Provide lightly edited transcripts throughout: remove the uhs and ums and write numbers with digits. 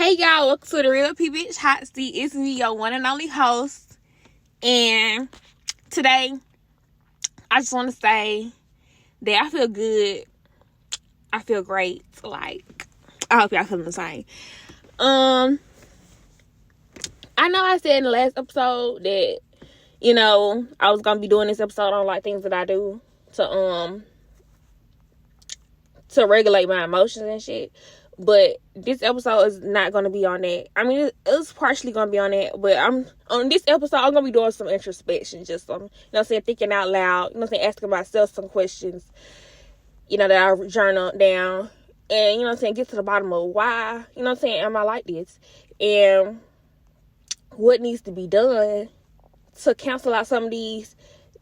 Hey y'all, welcome to the Real P Bitch Hot Seat. It's me, your one and only host. And today, I just want to say that I feel good. I feel great. Like, I hope y'all feeling the same. I know I said in the last episode that, I was gonna be doing this episode on like things that I do to regulate my emotions and shit. But this episode is not going to be on that. I mean, it's partially going to be on that. But on this episode, I'm going to be doing some introspection. Just, thinking out loud. Asking myself some questions, that I journal down. And, get to the bottom of why, am I like this? And what needs to be done to cancel out some of these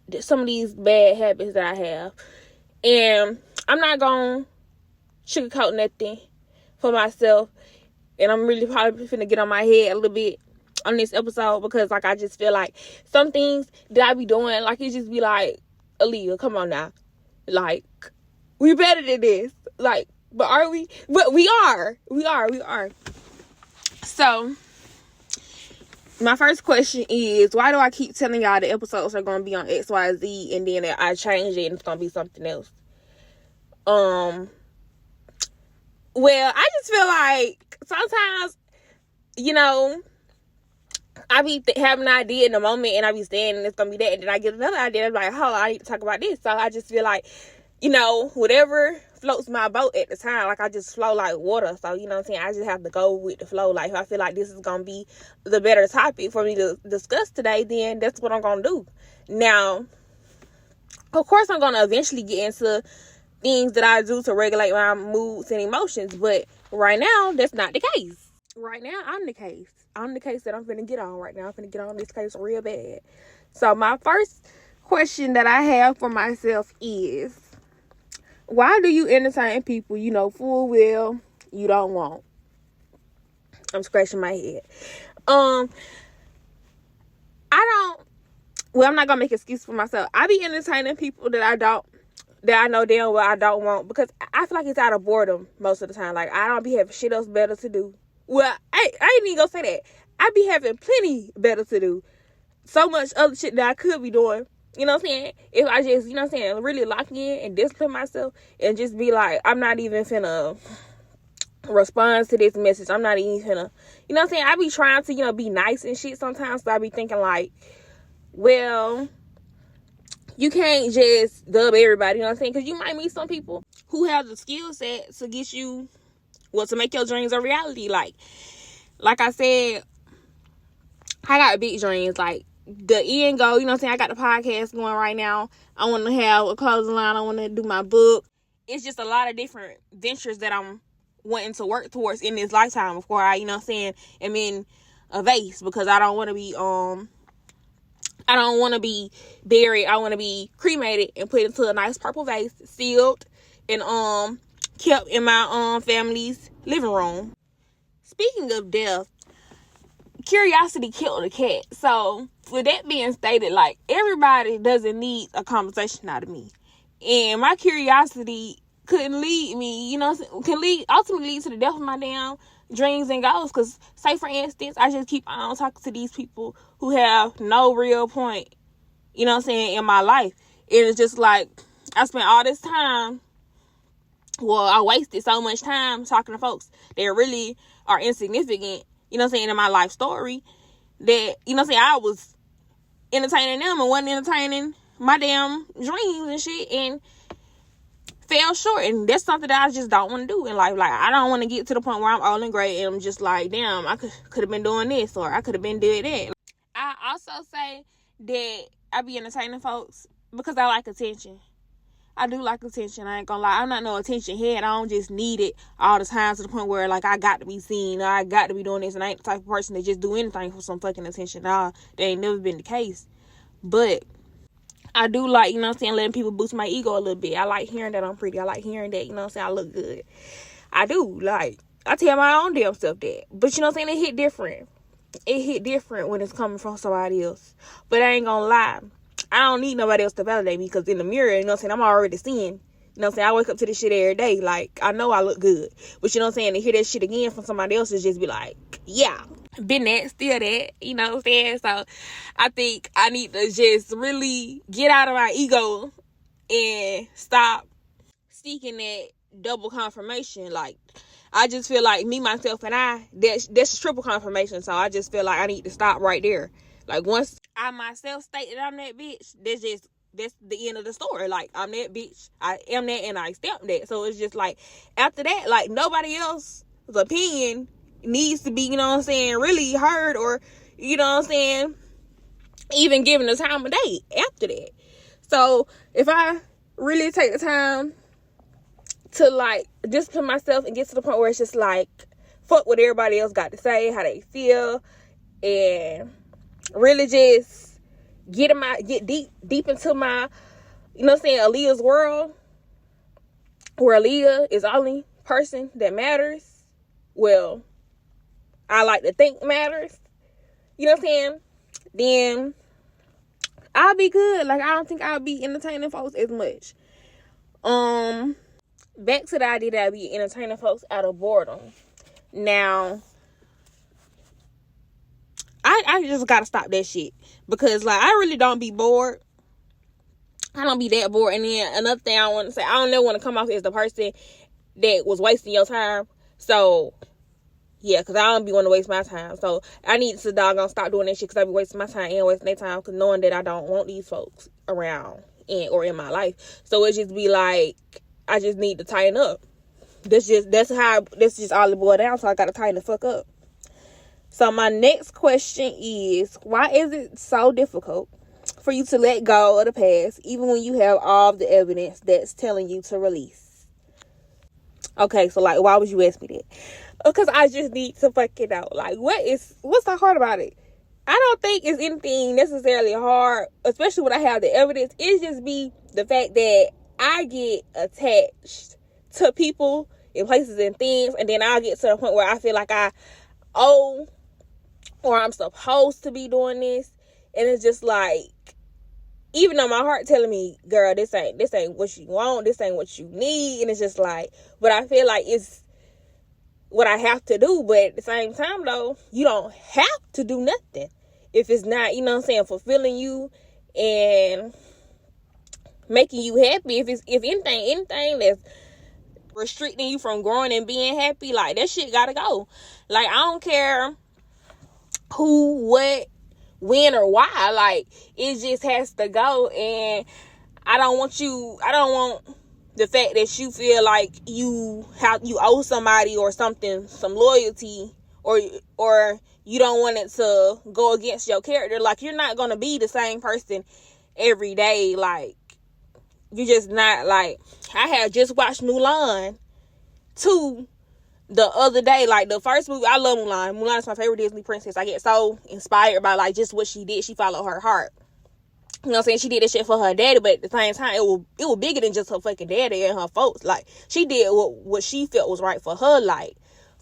bad habits that I have. And I'm not going to sugarcoat nothing for myself, and I'm really probably finna get on my head a little bit on this episode because I just feel like some things that I be doing, it just be like, Aaliyah, come on now, we better than this, but are we? But we are. So my first question is, why do I keep telling y'all the episodes are gonna be on XYZ and then I change it and it's gonna be something else? Well, I just feel like sometimes, I be having an idea in the moment and I be saying it's going to be that. And then I get another idea. I'm like, I need to talk about this. So I just feel like, whatever floats my boat at the time, I just flow like water. So, I just have to go with the flow. If I feel like this is going to be the better topic for me to discuss today, then that's what I'm going to do. Now, of course, I'm going to eventually get into things that I do to regulate my moods and emotions, but right now that's not the case. Right now I'm the case that I'm finna get on right now. I'm finna get on this case real bad. So my first question that I have for myself is, why do you entertain people you know full well you don't want? I'm scratching my head. I'm not gonna make excuses for myself. I be entertaining people that I know damn well I don't want, because I feel like it's out of boredom most of the time. I don't be having shit else better to do. Well, I ain't even gonna say that. I be having plenty better to do. So much other shit that I could be doing. You know what I'm saying? If I just, really lock in and discipline myself and just be like, I'm not even finna respond to this message. I'm not even finna, I be trying to, be nice and shit sometimes. But I be thinking well, you can't just dub everybody, because you might meet some people who have the skill set to get you, to make your dreams a reality. Like I said, I got big dreams. The end goal, I got the podcast going right now. I want to have a clothing line. I want to do my book. It's just a lot of different ventures that I'm wanting to work towards in this lifetime before I, am in a vase, because I don't want to be, I don't want to be buried. I want to be cremated and put into a nice purple vase, sealed, and kept in my family's living room. Speaking of death, curiosity killed the cat. So, with that being stated, everybody doesn't need a conversation out of me. And my curiosity couldn't lead me, ultimately lead to the death of my damn dreams and goals. Because, say for instance, I just keep on talking to these people who have no real point, in my life. And it's just I spent all this time, I wasted so much time talking to folks that really are insignificant, in my life story, that, I was entertaining them and wasn't entertaining my damn dreams and shit, and fell short. And that's something that I just don't want to do in life. I don't want to get to the point where I'm old and gray and I'm just damn, I could have been doing this, or I could have been doing that. I also say that I be entertaining folks because I like attention. I do like attention. I ain't gonna lie. I'm not no attention head. I don't just need it all the time to the point where I got to be seen, or I got to be doing this, and I ain't the type of person that just do anything for some fucking attention. Nah, that ain't never been the case. But I do like, letting people boost my ego a little bit. I like hearing that I'm pretty. I like hearing that, I look good. I do. I tell my own damn self that. But, it hit different. It hit different when it's coming from somebody else. But I ain't gonna lie. I don't need nobody else to validate me, because in the mirror, I'm already seeing, You know what I'm saying? I wake up to this shit every day. Like, I know I look good. But you know what I'm saying? To hear that shit again from somebody else is just be like, yeah. Been that, still that. You know what I'm saying? So, I think I need to just really get out of my ego and stop seeking that double confirmation. Like, I just feel like me, myself, and I, that's triple confirmation. So, I just feel like I need to stop right there. Like, once I myself state that I'm that bitch, that's the end of the story. Like, I'm that bitch. I am that and I stamp that. So it's just like, after that, like, nobody else's opinion needs to be, you know what I'm saying, really heard or, you know what I'm saying, even given the time of day after that. So if I really take the time to, like, discipline myself and get to the point where it's just like, fuck what everybody else got to say, how they feel, and really just get deep into my, you know what I'm saying, Aaliyah's world, where Aaliyah is the only person that matters. Well, I like to think matters. You know what I'm saying? Then I'll be good. Like, I don't think I'll be entertaining folks as much. Back to the idea that I'll be entertaining folks out of boredom. Now, I just gotta stop that shit. Because, like, I really don't be bored. I don't be that bored. And then another thing I want to say, I don't never want to come off as the person that was wasting your time. So, yeah, because I don't be wanting to waste my time. So, I need to doggone stop doing that shit because I be wasting my time and wasting their time because knowing that I don't want these folks around or in my life. So, it just be like, I just need to tighten up. That's just all it boiled down. So, I got to tighten the fuck up. So my next question is, why is it so difficult for you to let go of the past, even when you have all the evidence that's telling you to release? Okay, so, like, why would you ask me that? Because I just need to fuck it out. Like, what's so hard about it? I don't think it's anything necessarily hard, especially when I have the evidence. It's just be the fact that I get attached to people and places and things, and then I'll get to the point where I feel like I owe or I'm supposed to be doing this, and it's just like, even though my heart telling me, girl, this ain't what you want, this ain't what you need, and it's just like, but I feel like it's what I have to do. But at the same time, though, you don't have to do nothing if it's not, you know what I'm saying, fulfilling you and making you happy. If anything that's restricting you from growing and being happy, like, that shit gotta go. Like, I don't care who, what, when, or why. Like, it just has to go. And I don't want the fact that you feel like you owe somebody or something, some loyalty, or you don't want it to go against your character. Like, you're not gonna be the same person every day. Like, you're just not. Like, I had just watched Mulan 2 the other day. Like, the first movie, I love Mulan. Mulan is my favorite Disney princess. I get so inspired by, like, just what she did. She followed her heart. You know what I'm saying? She did this shit for her daddy, but at the same time, it was bigger than just her fucking daddy and her folks. Like, she did what she felt was right for her. Like,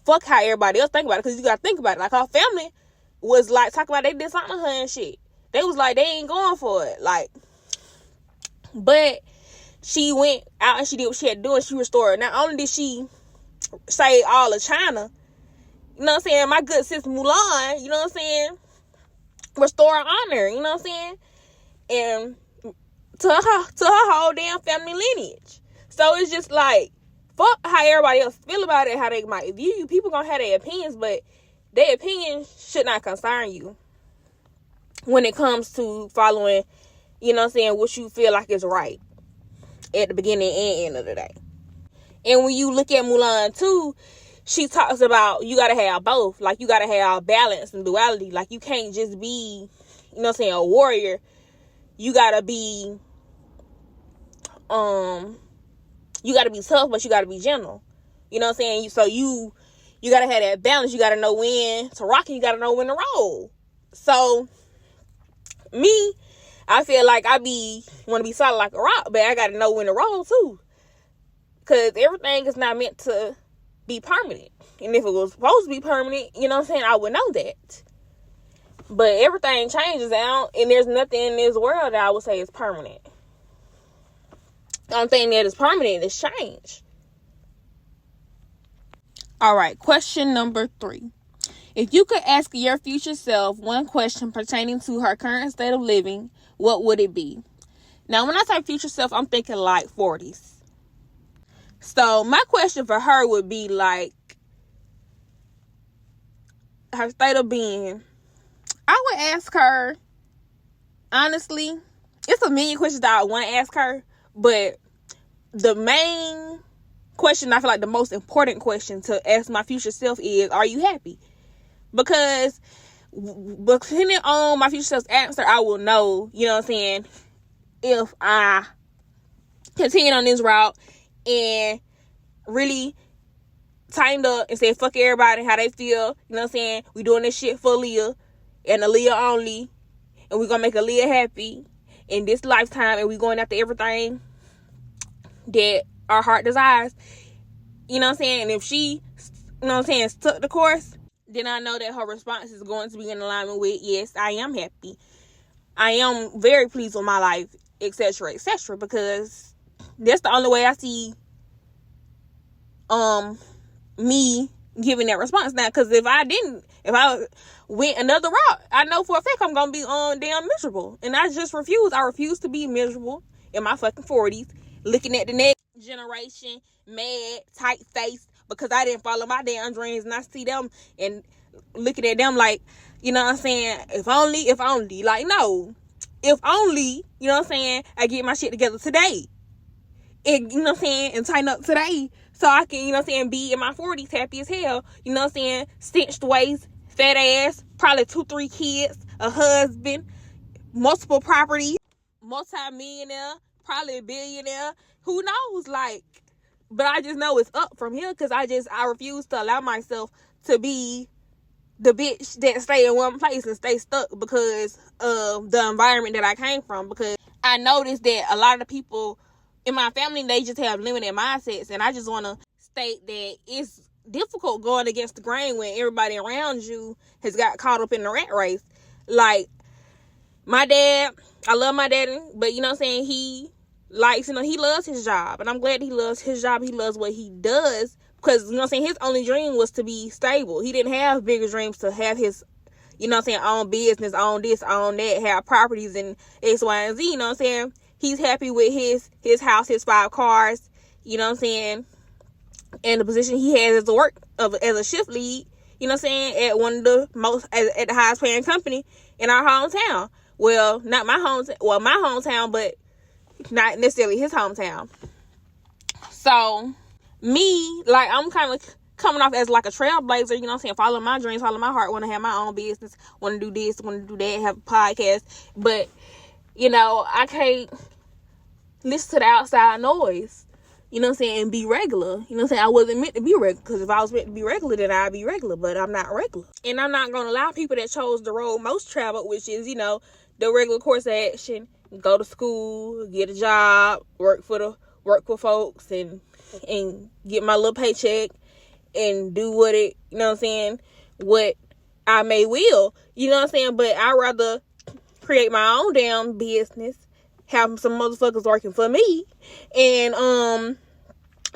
fuck how everybody else think about it, because you gotta think about it. Like, her family was, like, talking about they did something to her and shit. They was like, they ain't going for it. Like, but she went out and she did what she had to do, and she restored. Not only did she save all of China, you know what I'm saying, my good sis Mulan, you know what I'm saying, restore honor, you know what I'm saying, and to her whole damn family lineage. So it's just like, fuck how everybody else feel about it, how they might view you. People gonna have their opinions, but their opinion should not concern you when it comes to following, you know what I'm saying, what you feel like is right at the beginning and end of the day. And when you look at Mulan 2, she talks about you gotta have both. Like, you gotta have balance and duality. Like, you can't just be, you know what I'm saying, a warrior. You gotta be you gotta be tough, but you gotta be gentle. You know what I'm saying? So you gotta have that balance. You gotta know when to rock and you gotta know when to roll. So me, I feel like I want to be solid like a rock, but I gotta know when to roll too. Because everything is not meant to be permanent. And if it was supposed to be permanent, you know what I'm saying, I would know that. But everything changes out, and there's nothing in this world that I would say is permanent. The only thing that is permanent is change. All right, question number 3. If you could ask your future self one question pertaining to her current state of living, what would it be? Now, when I say future self, I'm thinking like 40s. So, my question for her would be like, her state of being. I would ask her, honestly, it's a million questions that I want to ask her, but the main question, I feel like the most important question to ask my future self is, are you happy? Because depending on my future self's answer, I will know, you know what I'm saying, if I continue on this route and really tightened up and said fuck everybody how they feel, you know what I'm saying, we doing this shit for Aaliyah and Aaliyah only, and we gonna make Aaliyah happy in this lifetime, and we going after everything that our heart desires, you know what I'm saying. And if she, you know what I'm saying, stuck the course, then I know that her response is going to be in alignment with, yes, I am happy, I am very pleased with my life, etc., etc., because that's the only way I see me giving that response now. Because if I went another route, I know for a fact I'm gonna be damn miserable, and I refuse to be miserable in my fucking 40s, looking at the next generation mad, tight faced because I didn't follow my damn dreams, and I see them and looking at them like, you know what I'm saying, if only, like, no, if only, you know what I'm saying, I get my shit together today, and, you know what I'm saying, and tighten up today, so I can, you know what I'm saying, be in my 40s happy as hell, you know what I'm saying, cinched waist, fat ass, probably 2-3 kids, a husband, multiple properties, multi-millionaire, probably a billionaire, who knows, like, but I just know it's up from here, because I refuse to allow myself to be the bitch that stay in one place and stay stuck because of the environment that I came from. Because I noticed that a lot of the people in my family, they just have limited mindsets, and I just want to state that it's difficult going against the grain when everybody around you has got caught up in the rat race. Like, my dad, I love my daddy, but, you know what I'm saying, he likes, you know, he loves his job, and I'm glad he loves his job. He loves what he does, because, you know what I'm saying, his only dream was to be stable. He didn't have bigger dreams to have his, you know what I'm saying, own business, own this, own that, have properties and X, Y, and Z, you know what I'm saying. He's happy with his house, his 5 cars, you know what I'm saying, and the position he has as a shift lead, you know what I'm saying, at one of the most, at the highest paying company in our hometown. Well, not my hometown, but not necessarily his hometown. So, me, like, I'm kind of coming off as like a trailblazer, you know what I'm saying, following my dreams, following my heart, want to have my own business, want to do this, want to do that, have a podcast, but, you know, I can't listen to the outside noise, you know what I'm saying, and be regular, you know what I'm saying. I wasn't meant to be regular, because if I was meant to be regular, then I'd be regular, but I'm not regular. And I'm not going to allow people that chose the road most traveled, which is, you know, the regular course of action, go to school, get a job, work for folks, and get my little paycheck, and do what it, you know what I'm saying, what I may will, you know what I'm saying. But I'd rather create my own damn business, have some motherfuckers working for me, and I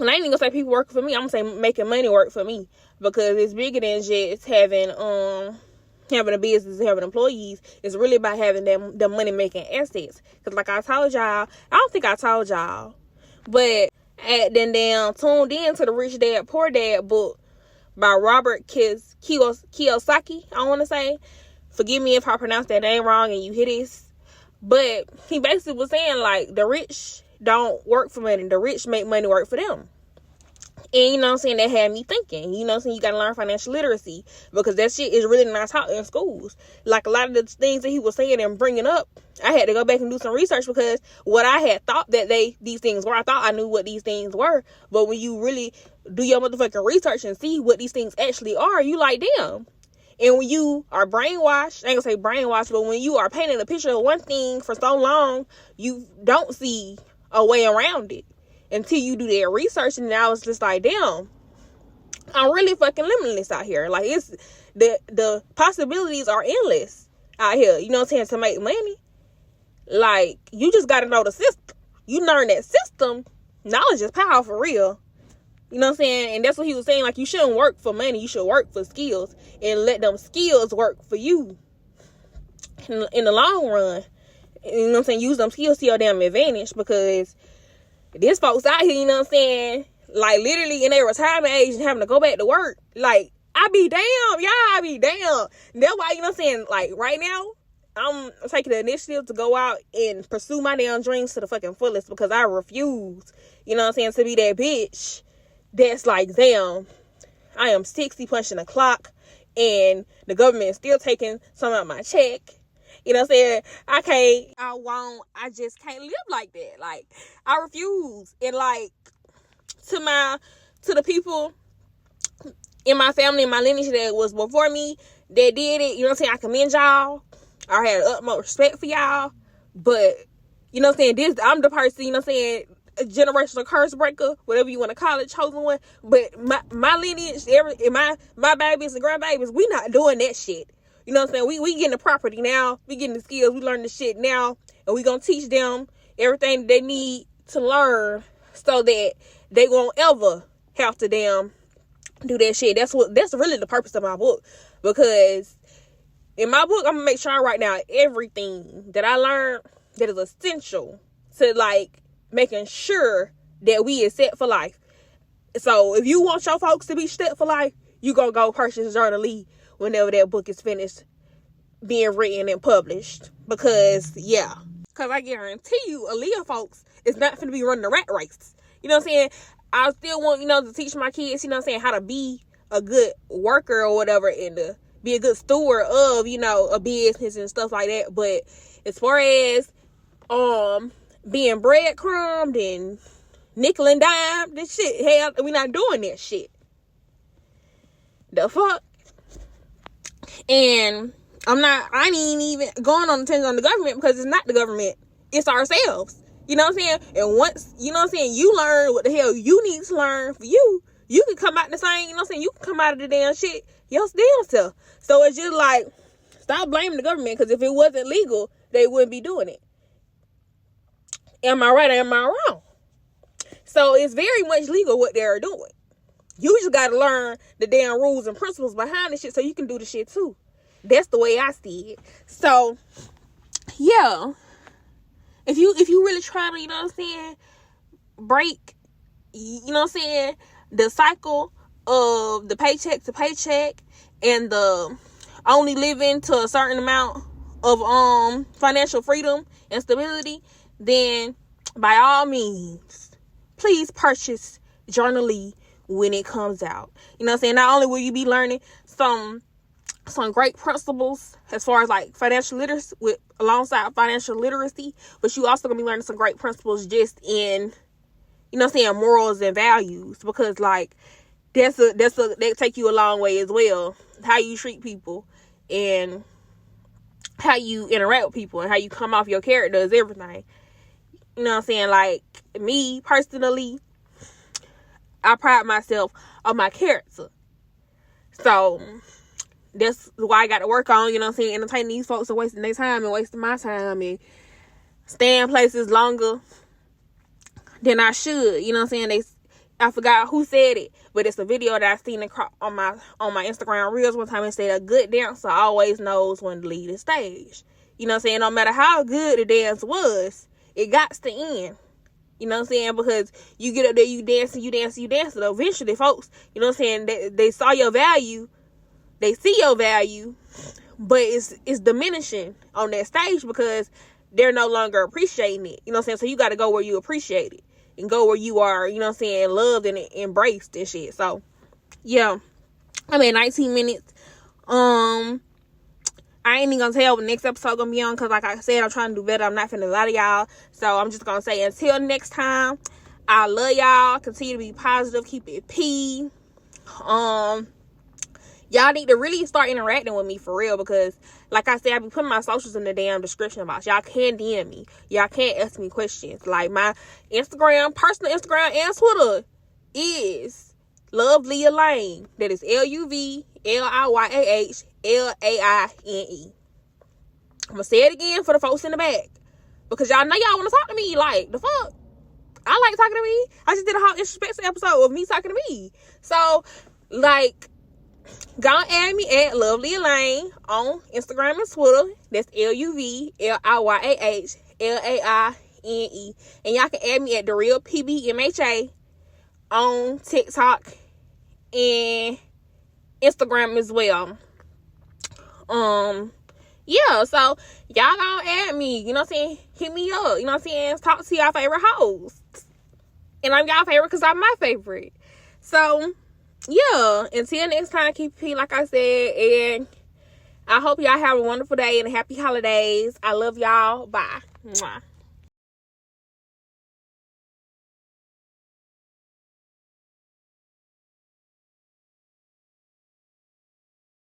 ain't even gonna say people working for me, I'm gonna say making money work for me, because it's bigger than just having a business, having employees. It's really about having them money making assets. Because like I told y'all, I don't think I told y'all, but I then damn tuned in to the Rich Dad Poor Dad book by Robert Kiyosaki, I want to say. Forgive me if I pronounce that name wrong and you hear this. But he basically was saying, like, the rich don't work for money. The rich make money work for them. And, you know what I'm saying, that had me thinking, you know what I'm saying, you got to learn financial literacy, because that shit is really not taught in schools. Like, a lot of the things that he was saying and bringing up, I had to go back and do some research, because what I had thought that these things were, I thought I knew what these things were, but when you really do your motherfucking research and see what these things actually are, you like, damn. And when you are brainwashed, I ain't gonna say brainwashed, but when you are painting a picture of one thing for so long, you don't see a way around it until you do that research. And I was just like, damn, I'm really fucking limitless out here. Like, it's the possibilities are endless out here, you know what I'm saying, to make money. Like, you just gotta know the system. you learn that system, knowledge is power for real. You know what I'm saying? And that's what he was saying. Like, you shouldn't work for money. You should work for skills and let them skills work for you in the long run. You know what I'm saying? Use them skills to your damn advantage, because there's folks out here, you know what I'm saying, like literally in their retirement age and having to go back to work. Like, I be damn, y'all, I be damn. That's why, you know what I'm saying, like right now, I'm taking the initiative to go out and pursue my damn dreams to the fucking fullest, because I refuse, you know what I'm saying, to be that bitch that's like, damn, I am 60 punching the clock and the government is still taking some of my check. You know what I'm saying? I just can't live like that. Like, I refuse. And like, to the people in my family and my lineage that was before me that did it, you know what I'm saying, I commend y'all. I had utmost respect for y'all. But, you know what I'm saying, I'm the person, you know what I'm saying, a generational curse breaker, whatever you want to call it, chosen one. But my lineage, my babies and grandbabies, we not doing that shit. You know what I'm saying? We getting the property now. We getting the skills. We learn the shit now. And we gonna teach them everything they need to learn, so that they won't ever have to damn do that shit. That's really the purpose of my book. Because in my book, I'm gonna make sure I write down everything that I learned that is essential to like making sure that we is set for life. So if you want your folks to be set for life, you gonna go purchase Journal Lee whenever that book is finished being written and published. Because I guarantee you, Aaliyah folks is not going to be running the rat race. You know what I'm saying? I still want, you know, to teach my kids, you know what I'm saying, how to be a good worker or whatever, and to be a good steward of, you know, a business and stuff like that. But as far as being breadcrumbed and nickel and dime, this shit, hell, we not doing that shit. The fuck? And I ain't even going on the tangent on the government, because it's not the government. It's ourselves. You know what I'm saying? And once, you know what I'm saying, you learn what the hell you need to learn for you, you can come out the same, you know what I'm saying, you can come out of the damn shit your damn self. So it's just like, stop blaming the government, because if it wasn't legal, they wouldn't be doing it. Am I right or am I wrong? So it's very much legal what they're doing. You just gotta learn the damn rules and principles behind the shit so you can do the shit too. That's the way I see it. So, yeah. If you really try to, you know what I'm saying, break, you know what I'm saying, the cycle of the paycheck to paycheck and the only living to a certain amount of financial freedom and stability, then by all means, please purchase Journal Lee when it comes out. You know what I'm saying? Not only will you be learning some great principles as far as like financial literacy, alongside financial literacy, but you also gonna be learning some great principles just in, you know what I'm saying, morals and values, because like they take you a long way as well. How you treat people and how you interact with people and how you come off your character is everything. You know what I'm saying? Like me personally, I pride myself on my character. So that's why I got to work on, you know what I'm saying, entertaining these folks and wasting their time and wasting my time and staying places longer than I should. You know what I'm saying? I forgot who said it, but it's a video that I seen on my Instagram Reels one time. It said, a good dancer always knows when to leave the stage. You know what I'm saying? No matter how good the dance was, it got to end. You know what I'm saying? Because you get up there, you dancing. Eventually, folks, you know what I'm saying, they saw your value. They see your value, but it's diminishing on that stage because they're no longer appreciating it. You know what I'm saying? So you got to go where you appreciate it and go where you are, you know what I'm saying, loved and embraced and shit. So, yeah. I mean, 19 minutes. I ain't even gonna tell what the next episode gonna be on, because like I said, I'm trying to do better. I'm not finna lie to y'all. So I'm just gonna say, until next time, I love y'all. Continue to be positive. Keep it P. Y'all need to really start interacting with me for real, because like I said, I be putting my socials in the damn description box. Y'all can DM me. Y'all can't ask me questions. Like my Instagram, personal Instagram and Twitter is Love Leah Lane. That is LUVLIYAHLAINE. I'm gonna say it again for the folks in the back. because y'all know y'all want to talk to me. Like, the fuck? I like talking to me. I just did a whole Introspection episode of me talking to me. So, like, go and add me at Lovely Elaine on Instagram and Twitter. That's LUVLIYAHLAINE. And y'all can add me at The Real PBMHA on TikTok and Instagram as well. Yeah, so y'all gonna add me, you know what I'm saying? Hit me up, you know what I'm saying? Talk to y'all favorite hosts. And I'm y'all favorite because I'm my favorite. So, yeah, until next time, keep it like I said. And I hope y'all have a wonderful day and happy holidays. I love y'all. Bye. Mwah.